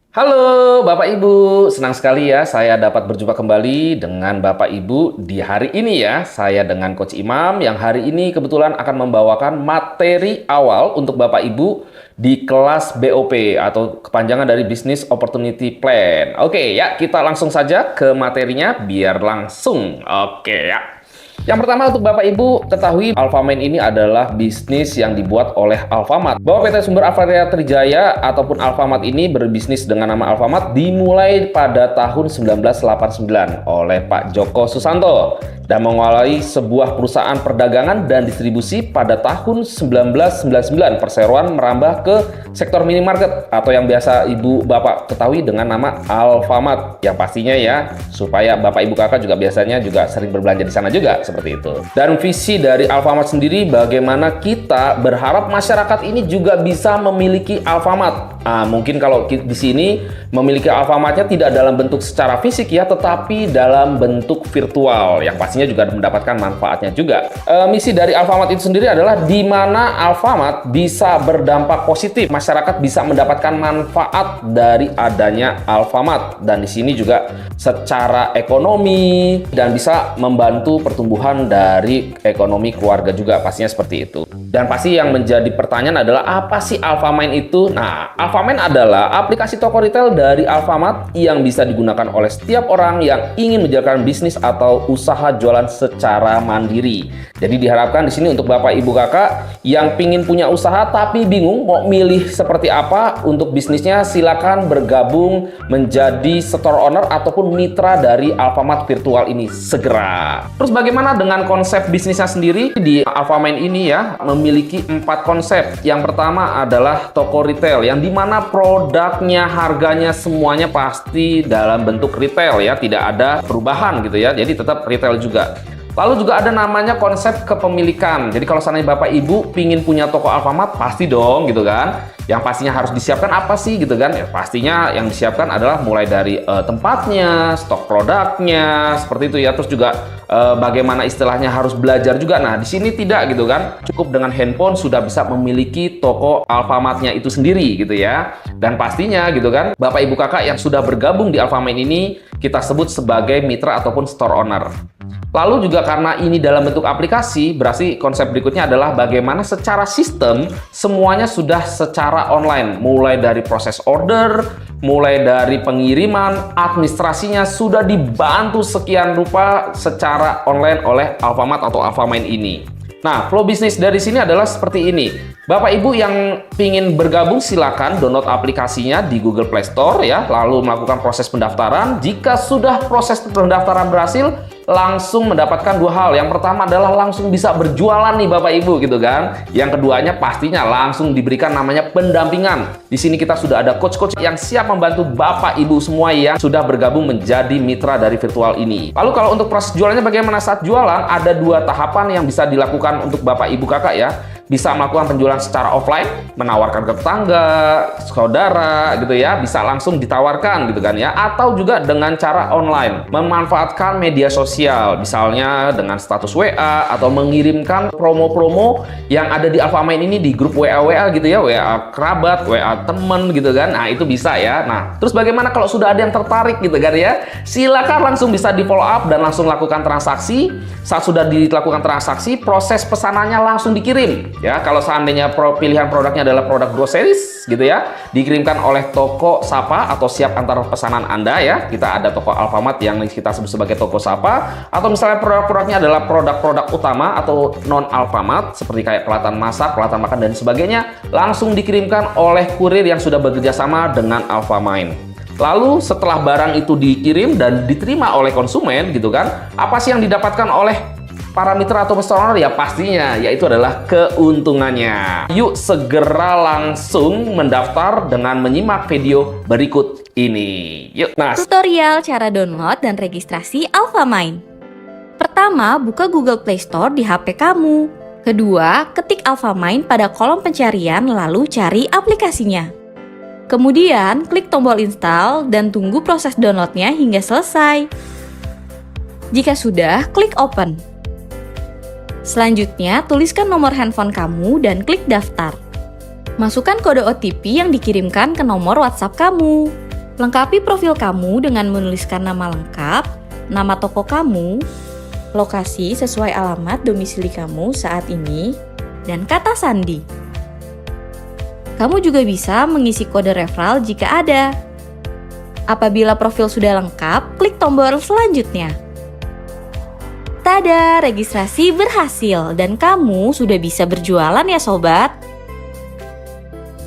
Halo Bapak Ibu, senang sekali ya saya dapat berjumpa kembali dengan Bapak Ibu di hari ini ya. Saya dengan Coach Imam yang hari ini kebetulan akan membawakan materi awal untuk Bapak Ibu di kelas BOP atau kepanjangan dari Business Opportunity Plan. Oke ya, kita langsung saja ke materinya biar langsung. Oke ya. Yang pertama untuk Bapak Ibu ketahui Alfamart ini adalah bisnis yang dibuat oleh Alfamart. Bahwa PT Sumber Agraria Trijaya ataupun Alfamart ini berbisnis dengan nama Alfamart dimulai pada tahun 1989 oleh Pak Joko Susanto dan mengawali sebuah perusahaan perdagangan dan distribusi pada tahun 1999. Perseroan merambah ke sektor minimarket atau yang biasa Ibu Bapak ketahui dengan nama Alfamart. Yang pastinya ya supaya Bapak Ibu Kakak juga biasanya juga sering berbelanja di sana juga seperti itu. Dan visi dari Alfamart sendiri bagaimana kita berharap masyarakat ini juga bisa memiliki Alfamart. Mungkin kalau di sini memiliki Alfamartnya tidak dalam bentuk secara fisik ya, tetapi dalam bentuk virtual yang pastinya juga mendapatkan manfaatnya juga. Misi dari Alfamart itu sendiri adalah di mana Alfamart bisa berdampak positif, masyarakat bisa mendapatkan manfaat dari adanya Alfamart dan di sini juga secara ekonomi dan bisa membantu pertumbuhan dari ekonomi keluarga juga pastinya seperti itu. Dan pasti yang menjadi pertanyaan adalah apa sih Alfamart itu? Nah, Alfamart adalah aplikasi toko retail dari Alfamart yang bisa digunakan oleh setiap orang yang ingin menjalankan bisnis atau usaha jualan secara mandiri. Jadi diharapkan di sini untuk Bapak Ibu Kakak yang pingin punya usaha tapi bingung mau milih seperti apa untuk bisnisnya, silakan bergabung menjadi store owner ataupun mitra dari Alfamart virtual ini segera. Terus bagaimana dengan konsep bisnisnya sendiri? Di Alfamart ini ya memiliki 4 konsep. Yang pertama adalah toko retail yang dimana produknya, harganya semuanya pasti dalam bentuk retail ya, tidak ada perubahan gitu ya, jadi tetap retail juga. Lalu juga ada namanya konsep kepemilikan. Jadi kalau seandainya Bapak Ibu pingin punya toko Alfamart, pasti dong gitu kan. Yang pastinya harus disiapkan apa sih gitu kan? Ya pastinya yang disiapkan adalah mulai dari tempatnya, stok produknya, seperti itu ya. Terus juga bagaimana istilahnya harus belajar juga. Nah di sini tidak gitu kan. Cukup dengan handphone sudah bisa memiliki toko Alfamartnya itu sendiri gitu ya. Dan pastinya gitu kan, Bapak Ibu Kakak yang sudah bergabung di Alfamart ini kita sebut sebagai mitra ataupun store owner. Lalu juga karena ini dalam bentuk aplikasi, berarti konsep berikutnya adalah bagaimana secara sistem semuanya sudah secara online. Mulai dari proses order, mulai dari pengiriman, administrasinya sudah dibantu sekian rupa secara online oleh Alfamart atau Alfamart ini. Nah, flow bisnis dari sini adalah seperti ini. Bapak Ibu yang ingin bergabung silakan download aplikasinya di Google Play Store ya, lalu melakukan proses pendaftaran. Jika sudah proses pendaftaran berhasil, langsung mendapatkan 2 hal. Yang pertama adalah langsung bisa berjualan nih Bapak Ibu gitu kan. Yang keduanya pastinya langsung diberikan namanya pendampingan. Di sini kita sudah ada coach-coach yang siap membantu Bapak Ibu semua yang sudah bergabung menjadi mitra dari virtual ini. Lalu kalau untuk proses jualannya bagaimana saat jualan? Ada 2 tahapan yang bisa dilakukan untuk Bapak Ibu Kakak ya. Bisa melakukan penjualan secara offline, menawarkan ke tetangga, saudara gitu ya, bisa langsung ditawarkan gitu kan ya, atau juga dengan cara online, memanfaatkan media sosial, misalnya dengan status WA atau mengirimkan promo-promo yang ada di Alfamart ini di grup WA gitu ya, WA kerabat, WA temen gitu kan. Nah, itu bisa ya. Nah, terus bagaimana kalau sudah ada yang tertarik gitu kan ya? Silakan langsung bisa di follow up dan langsung lakukan transaksi. Saat sudah dilakukan transaksi, proses pesanannya langsung dikirim. Ya, kalau seandainya pilihan produknya adalah produk groceries gitu ya, dikirimkan oleh toko Sapa atau siap antar pesanan Anda ya. Kita ada toko Alfamart yang kita sebut sebagai toko Sapa, atau misalnya produk-produknya adalah produk-produk utama atau non Alfamart seperti kayak peralatan masak, peralatan makan dan sebagainya, langsung dikirimkan oleh kurir yang sudah bekerja sama dengan Alfamart. Lalu setelah barang itu dikirim dan diterima oleh konsumen gitu kan, apa sih yang didapatkan oleh para mitra atau store owner? Ya pastinya yaitu adalah keuntungannya. Yuk segera langsung mendaftar dengan menyimak video berikut ini. Yuk. Nah, Tutorial cara download dan registrasi Alfamart. Pertama, buka Google Play Store di HP kamu. Kedua, ketik Alfamart pada kolom pencarian lalu cari aplikasinya. Kemudian, klik tombol install dan tunggu proses downloadnya hingga selesai. Jika sudah, klik open. Selanjutnya, tuliskan nomor handphone kamu dan klik daftar. Masukkan kode OTP yang dikirimkan ke nomor WhatsApp kamu. Lengkapi profil kamu dengan menuliskan nama lengkap, nama toko kamu, lokasi sesuai alamat domisili kamu saat ini, dan kata sandi. Kamu juga bisa mengisi kode referral jika ada. Apabila profil sudah lengkap, klik tombol selanjutnya. Tada, registrasi berhasil dan kamu sudah bisa berjualan ya sobat.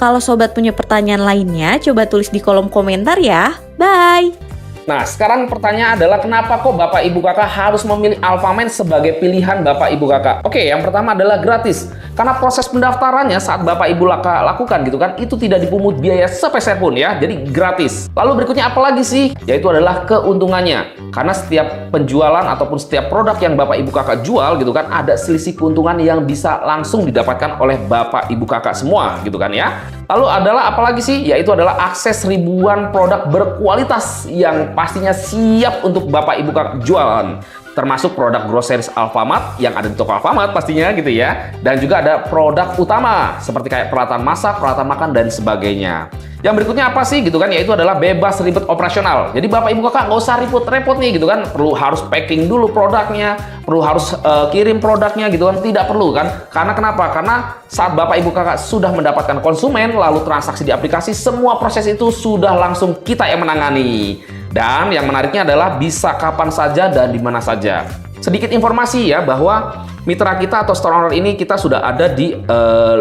Kalau sobat punya pertanyaan lainnya, coba tulis di kolom komentar ya. Bye! Nah, sekarang pertanyaan adalah kenapa kok Bapak Ibu Kakak harus memilih Alfamine sebagai pilihan Bapak Ibu Kakak? Oke, yang pertama adalah gratis. Karena proses pendaftarannya saat Bapak Ibu Kakak lakukan gitu kan, itu tidak dipungut biaya sepeser pun ya, jadi gratis. Lalu berikutnya apa lagi sih? Yaitu adalah keuntungannya. Karena setiap penjualan ataupun setiap produk yang Bapak Ibu Kakak jual gitu kan, ada selisih keuntungan yang bisa langsung didapatkan oleh Bapak Ibu Kakak semua gitu kan ya. Lalu adalah apalagi sih? Yaitu adalah akses ribuan produk berkualitas yang pastinya siap untuk Bapak Ibu Kakak jualan. Termasuk produk groceries Alfamart yang ada di toko Alfamart pastinya gitu ya. Dan juga ada produk utama seperti kayak peralatan masak, peralatan makan dan sebagainya. Yang berikutnya apa sih gitu kan, yaitu adalah bebas ribet operasional. Jadi Bapak Ibu Kakak nggak usah repot-repot nih gitu kan, perlu harus packing dulu produknya, perlu harus kirim produknya gitu kan, tidak perlu kan. Karena kenapa? Karena saat Bapak Ibu Kakak sudah mendapatkan konsumen lalu transaksi di aplikasi, semua proses itu sudah langsung kita yang menangani. Dan yang menariknya adalah bisa kapan saja dan di mana saja. Sedikit informasi ya bahwa mitra kita atau store owner ini kita sudah ada di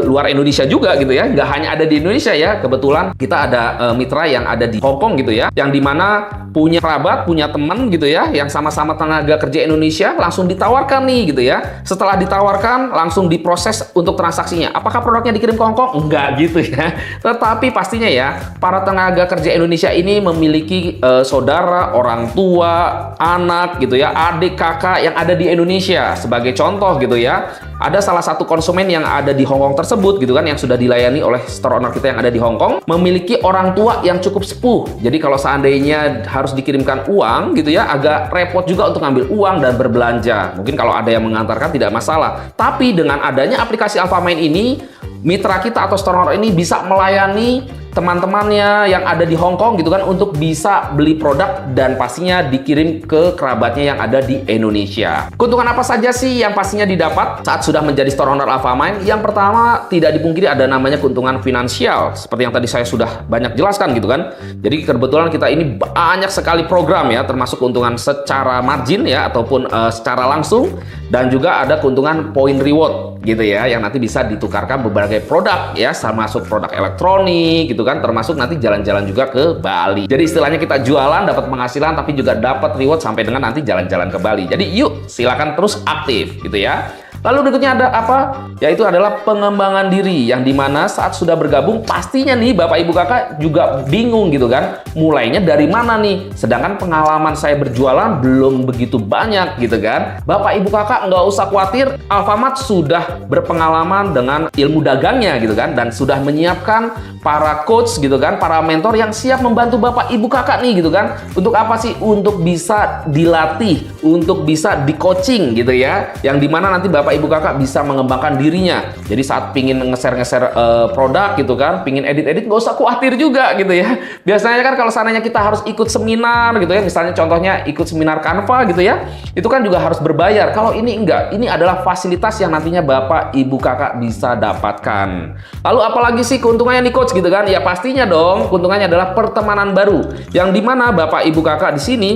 luar Indonesia juga gitu ya. Nggak hanya ada di Indonesia ya. Kebetulan kita ada mitra yang ada di Hong Kong gitu ya. Yang dimana punya kerabat, punya teman gitu ya. Yang sama-sama tenaga kerja Indonesia langsung ditawarkan nih gitu ya. Setelah ditawarkan langsung diproses untuk transaksinya. Apakah produknya dikirim ke Hong Kong? Enggak gitu ya. Tetapi pastinya ya para tenaga kerja Indonesia ini memiliki saudara, orang tua, anak gitu ya, adik, kakak yang ada di Indonesia. Sebagai contoh gitu ya, ada salah satu konsumen yang ada di Hong Kong tersebut gitu kan, yang sudah dilayani oleh store owner kita yang ada di Hong Kong, memiliki orang tua yang cukup sepuh. Jadi kalau seandainya harus dikirimkan uang gitu ya, agak repot juga untuk ngambil uang dan berbelanja. Mungkin kalau ada yang mengantarkan tidak masalah. Tapi dengan adanya aplikasi Alfamine ini, mitra kita atau store owner ini bisa melayani teman-temannya yang ada di Hong Kong gitu kan untuk bisa beli produk dan pastinya dikirim ke kerabatnya yang ada di Indonesia. Keuntungan apa saja sih yang pastinya didapat saat sudah menjadi store owner Alfamine? Yang pertama, tidak dipungkiri ada namanya keuntungan finansial seperti yang tadi saya sudah banyak jelaskan gitu kan. Jadi kebetulan kita ini banyak sekali program ya, termasuk keuntungan secara margin ya ataupun secara langsung, dan juga ada keuntungan point reward gitu ya yang nanti bisa ditukarkan berbagai produk ya, termasuk produk elektronik gitu kan, termasuk nanti jalan-jalan juga ke Bali. Jadi istilahnya kita jualan dapat penghasilan tapi juga dapat reward sampai dengan nanti jalan-jalan ke Bali. Jadi yuk silakan terus aktif gitu ya. Lalu berikutnya ada apa? Yaitu adalah pengembangan diri yang dimana saat sudah bergabung pastinya nih Bapak Ibu Kakak juga bingung gitu kan, mulainya dari mana nih? Sedangkan pengalaman saya berjualan belum begitu banyak gitu kan. Bapak Ibu Kakak nggak usah khawatir, Alfamart sudah berpengalaman dengan ilmu dagangnya gitu kan, dan sudah menyiapkan para coach gitu kan, para mentor yang siap membantu Bapak Ibu Kakak nih gitu kan. Untuk apa sih? Untuk bisa dilatih, untuk bisa di coaching gitu ya, yang dimana nanti Bapak Ibu Kakak bisa mengembangkan dirinya. Jadi saat pingin ngeser-ngeser produk gitu kan, pingin edit-edit, nggak usah khawatir juga gitu ya. Biasanya kan kalau seandainya kita harus ikut seminar gitu ya, misalnya contohnya ikut seminar Canva gitu ya, itu kan juga harus berbayar. Kalau ini enggak, ini adalah fasilitas yang nantinya Bapak Ibu Kakak bisa dapatkan. Lalu apalagi sih keuntungannya nih coach gitu kan? Ya pastinya dong, keuntungannya adalah pertemanan baru, yang dimana Bapak Ibu Kakak di sini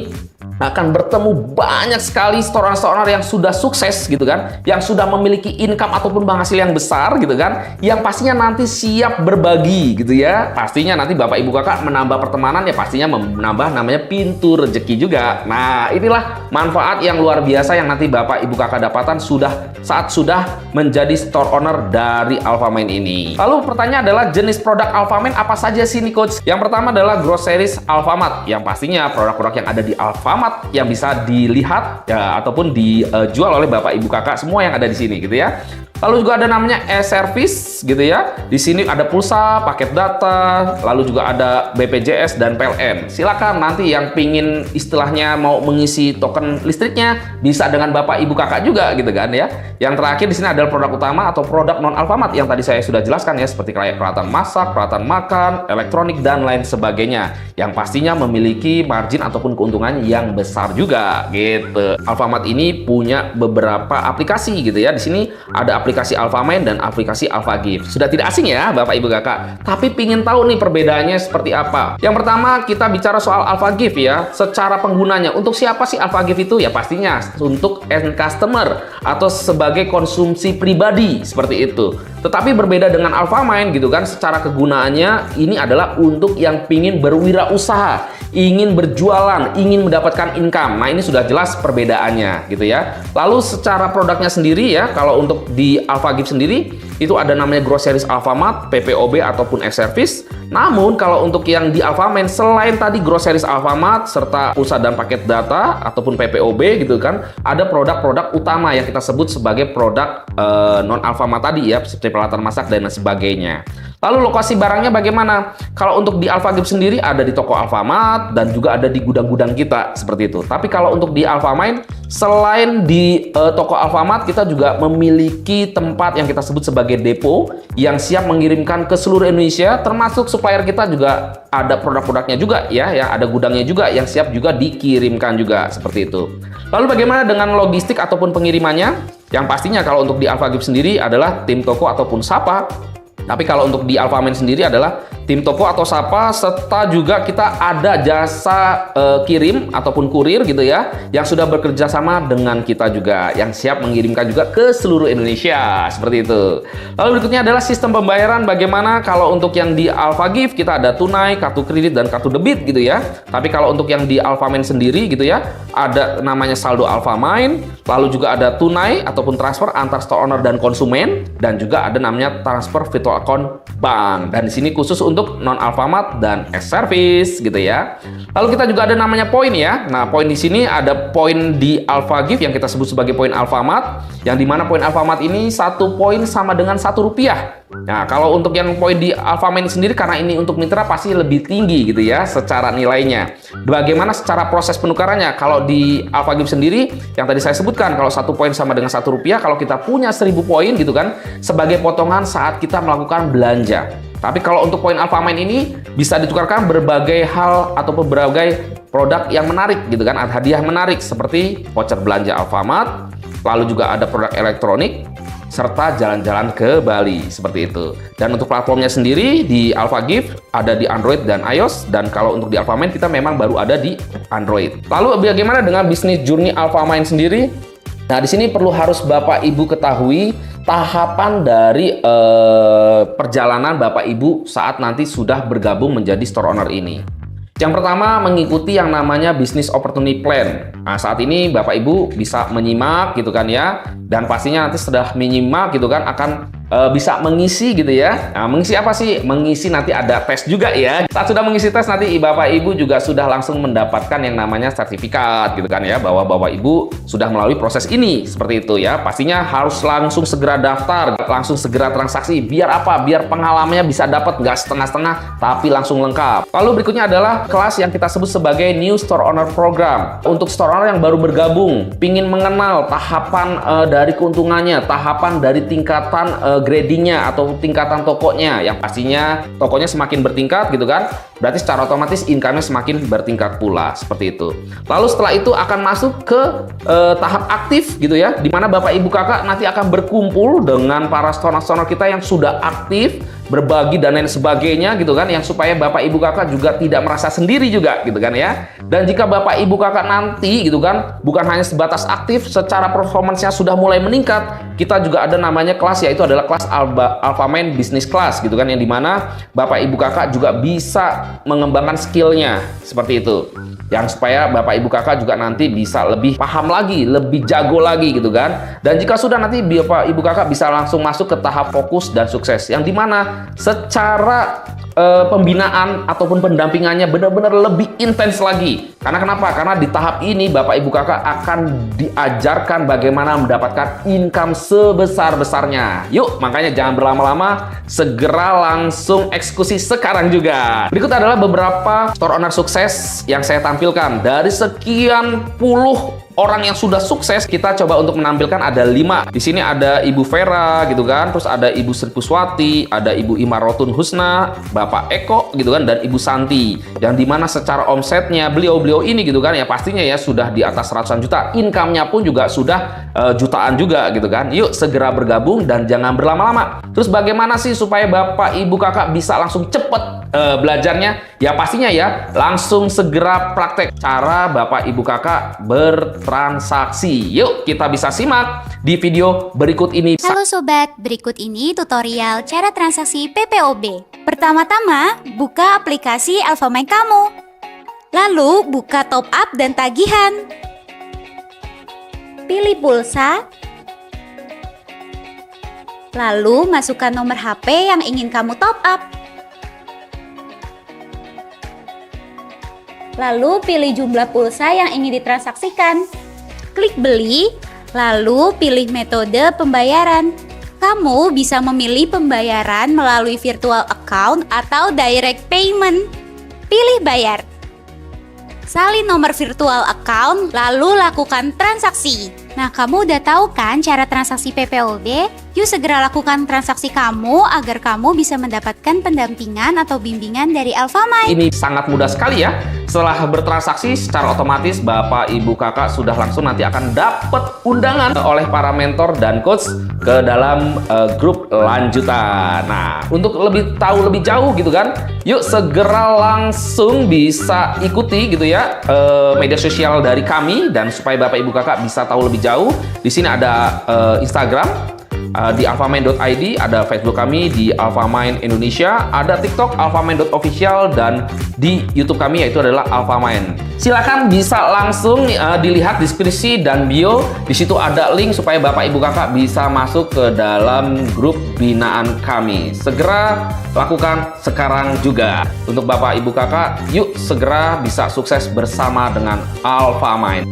akan bertemu banyak sekali store-owner yang sudah sukses gitu kan, yang sudah memiliki income ataupun penghasil yang besar gitu kan, yang pastinya nanti siap berbagi gitu ya. Pastinya nanti Bapak Ibu Kakak menambah pertemanan ya, pastinya menambah namanya pintu rezeki juga. Nah inilah manfaat yang luar biasa yang nanti Bapak Ibu Kakak dapatkan saat sudah menjadi store owner dari Alfamine ini. Lalu pertanyaan adalah jenis produk Alfamine apa saja sih nih coach? Yang pertama adalah groceries Alfamart, yang pastinya produk-produk yang ada di Alfamart yang bisa dilihat ya ataupun dijual oleh Bapak Ibu Kakak semua yang ada di sini gitu ya. Lalu juga ada namanya e-service gitu ya. Di sini ada pulsa, paket data, lalu juga ada BPJS dan PLN. Silakan nanti yang pingin istilahnya mau mengisi token listriknya bisa dengan Bapak Ibu Kakak juga gitu kan ya. Yang terakhir di sini adalah produk utama atau produk non Alfamart yang tadi saya sudah jelaskan ya, seperti kayak peralatan masak, peralatan makan, elektronik dan lain sebagainya. Yang pastinya memiliki margin ataupun keuntungan yang besar juga gitu. Alfamart ini punya beberapa aplikasi gitu ya. Di sini ada aplikasi Alfamart dan aplikasi AlphaGift. Sudah tidak asing ya Bapak Ibu Kakak. Tapi pingin tahu nih perbedaannya seperti apa. Yang pertama kita bicara soal AlphaGift ya. Secara penggunanya, untuk siapa sih AlphaGift itu? Ya pastinya untuk end customer atau sebagai konsumsi pribadi seperti itu. Tetapi berbeda dengan Alfamart gitu kan, secara kegunaannya ini adalah untuk yang pingin berwirausaha, ingin berjualan, ingin mendapatkan income. Nah ini sudah jelas perbedaannya gitu ya. Lalu secara produknya sendiri ya, kalau untuk di AlphaGift sendiri itu ada namanya Groceries Alfamart, PPOB ataupun e-service. Namun kalau untuk yang di Alfamart, selain tadi Groceries Alfamart serta pulsa dan paket data ataupun PPOB gitu kan, ada produk-produk utama yang kita sebut sebagai produk non Alfamart tadi ya, seperti peralatan masak dan sebagainya. Lalu lokasi barangnya bagaimana? Kalau untuk di AlphaGift sendiri ada di toko Alfamart dan juga ada di gudang-gudang kita seperti itu. Tapi kalau untuk di Alfamart, selain di toko Alfamart, kita juga memiliki tempat yang kita sebut sebagai depo yang siap mengirimkan ke seluruh Indonesia, termasuk supplier kita juga ada produk-produknya juga ya, ada gudangnya juga yang siap juga dikirimkan juga seperti itu. Lalu bagaimana dengan logistik ataupun pengirimannya? Yang pastinya kalau untuk di AlphaGift sendiri adalah tim toko ataupun sapa. Tapi kalau untuk di Alfamart sendiri adalah tim toko atau sapa, serta juga kita ada jasa kirim ataupun kurir gitu ya, yang sudah bekerja sama dengan kita juga, yang siap mengirimkan juga ke seluruh Indonesia seperti itu. Lalu berikutnya adalah sistem pembayaran. Bagaimana kalau untuk yang di AlphaGift kita ada tunai, kartu kredit dan kartu debit gitu ya. Tapi kalau untuk yang di Alfamart sendiri gitu ya, ada namanya saldo Alfamart, lalu juga ada tunai ataupun transfer antar store owner dan konsumen, dan juga ada namanya transfer virtual account bank. Dan di sini khusus untuk non Alfamart dan e-service gitu ya. Lalu kita juga ada namanya poin ya. Nah, poin di sini ada poin di AlphaGift yang kita sebut sebagai poin Alfamart, yang dimana poin Alfamart ini 1 poin sama dengan Rp1. Nah, kalau untuk yang poin di Alfamart sendiri, karena ini untuk mitra pasti lebih tinggi gitu ya secara nilainya. Bagaimana secara proses penukarannya? Kalau di AlphaGift sendiri yang tadi saya sebutkan, kalau 1 poin sama dengan Rp1, kalau kita punya 1000 poin gitu kan, sebagai potongan saat kita melakukan belanja. Tapi kalau untuk poin Alfamart ini bisa ditukarkan berbagai hal atau berbagai produk yang menarik gitu kan, ada hadiah menarik seperti voucher belanja Alfamart, lalu juga ada produk elektronik, serta jalan-jalan ke Bali seperti itu. Dan untuk platformnya sendiri di AlphaGift ada di Android dan iOS, dan kalau untuk di Alfamart kita memang baru ada di Android. Lalu bagaimana dengan bisnis journey Alfamart sendiri? Nah, di sini perlu harus Bapak Ibu ketahui tahapan dari perjalanan Bapak Ibu saat nanti sudah bergabung menjadi store owner ini. Yang pertama, mengikuti yang namanya Business Opportunity Plan. Nah, saat ini Bapak Ibu bisa menyimak gitu kan ya, dan pastinya nanti setelah menyimak gitu kan akan bisa mengisi gitu ya. Nah, mengisi apa sih? Mengisi nanti ada tes juga ya. Saat sudah mengisi tes nanti Bapak Ibu juga sudah langsung mendapatkan yang namanya sertifikat gitu kan ya, bahwa Bapak Ibu sudah melalui proses ini seperti itu ya. Pastinya harus langsung segera daftar, langsung segera transaksi. Biar apa? Biar pengalamannya bisa dapat, nggak setengah-setengah tapi langsung lengkap. Lalu berikutnya adalah kelas yang kita sebut sebagai New Store Owner Program. Untuk store owner yang baru bergabung, pingin mengenal tahapan dari keuntungannya, tahapan dari tingkatan gradingnya atau tingkatan tokonya, yang pastinya tokonya semakin bertingkat gitu kan, berarti secara otomatis income-nya semakin bertingkat pula seperti itu. Lalu setelah itu akan masuk ke tahap aktif gitu ya, dimana Bapak Ibu Kakak nanti akan berkumpul dengan para store-owner kita yang sudah aktif, berbagi dan lain sebagainya gitu kan, yang supaya Bapak Ibu Kakak juga tidak merasa sendiri juga gitu kan ya. Dan jika Bapak Ibu Kakak nanti gitu kan bukan hanya sebatas aktif, secara performance-nya sudah mulai meningkat, kita juga ada namanya kelas, yaitu adalah kelas Alfamart Business Class gitu kan, yang dimana Bapak Ibu Kakak juga bisa mengembangkan skillnya seperti itu, yang supaya Bapak Ibu Kakak juga nanti bisa lebih paham lagi, lebih jago lagi gitu kan. Dan jika sudah, nanti Bapak Ibu Kakak bisa langsung masuk ke tahap fokus dan sukses, yang dimana bagaimana secara pembinaan ataupun pendampingannya benar-benar lebih intens lagi. Karena kenapa? Karena di tahap ini Bapak Ibu Kakak akan diajarkan bagaimana mendapatkan income sebesar-besarnya. Yuk, makanya jangan berlama-lama, segera langsung eksekusi sekarang juga. Berikut adalah beberapa store owner sukses yang saya tampilkan. Dari sekian puluh orang yang sudah sukses, kita coba untuk menampilkan ada 5. Di sini ada Ibu Vera gitu kan, terus ada Ibu Sri Puswati, ada Ibu Imarotun Husna, Bapak Eko gitu kan, dan Ibu Santi. Yang dimana secara omsetnya beliau-beliau ini gitu kan, ya pastinya ya sudah di atas ratusan juta. Income-nya pun juga sudah jutaan juga gitu kan. Yuk segera bergabung dan jangan berlama-lama. Terus bagaimana sih supaya Bapak Ibu Kakak bisa langsung cepet belajarnya? Ya pastinya ya langsung segera praktek cara Bapak Ibu Kakak bertransaksi. Yuk kita bisa simak di video berikut ini. Halo sobat, berikut ini tutorial cara transaksi PPOB. Pertama-tama, buka aplikasi Alfamine kamu. Lalu buka top up dan tagihan. Pilih pulsa. Lalu masukkan nomor HP yang ingin kamu top up. Lalu pilih jumlah pulsa yang ingin ditransaksikan. Klik beli, lalu pilih metode pembayaran. Kamu bisa memilih pembayaran melalui virtual account atau direct payment. Pilih bayar. Salin nomor virtual account, lalu lakukan transaksi. Nah, kamu udah tahu kan cara transaksi PPOB? Yuk segera lakukan transaksi kamu agar kamu bisa mendapatkan pendampingan atau bimbingan dari Alfamine. Ini sangat mudah sekali ya. Setelah bertransaksi secara otomatis Bapak Ibu Kakak sudah langsung nanti akan dapat undangan oleh para mentor dan coach ke dalam grup lanjutan. Nah, untuk lebih tahu lebih jauh gitu kan, yuk segera langsung bisa ikuti gitu ya media sosial dari kami, dan supaya Bapak Ibu Kakak bisa tahu lebih jauh, di sini ada Instagram di alfamine.id, ada Facebook kami di Alfamine Indonesia, ada TikTok alfamine.official, dan di YouTube kami yaitu adalah Alfamine. Silakan bisa langsung dilihat deskripsi dan bio. Di situ ada link supaya Bapak Ibu Kakak bisa masuk ke dalam grup binaan kami. Segera lakukan sekarang juga. Untuk Bapak Ibu Kakak, yuk segera bisa sukses bersama dengan Alfamine.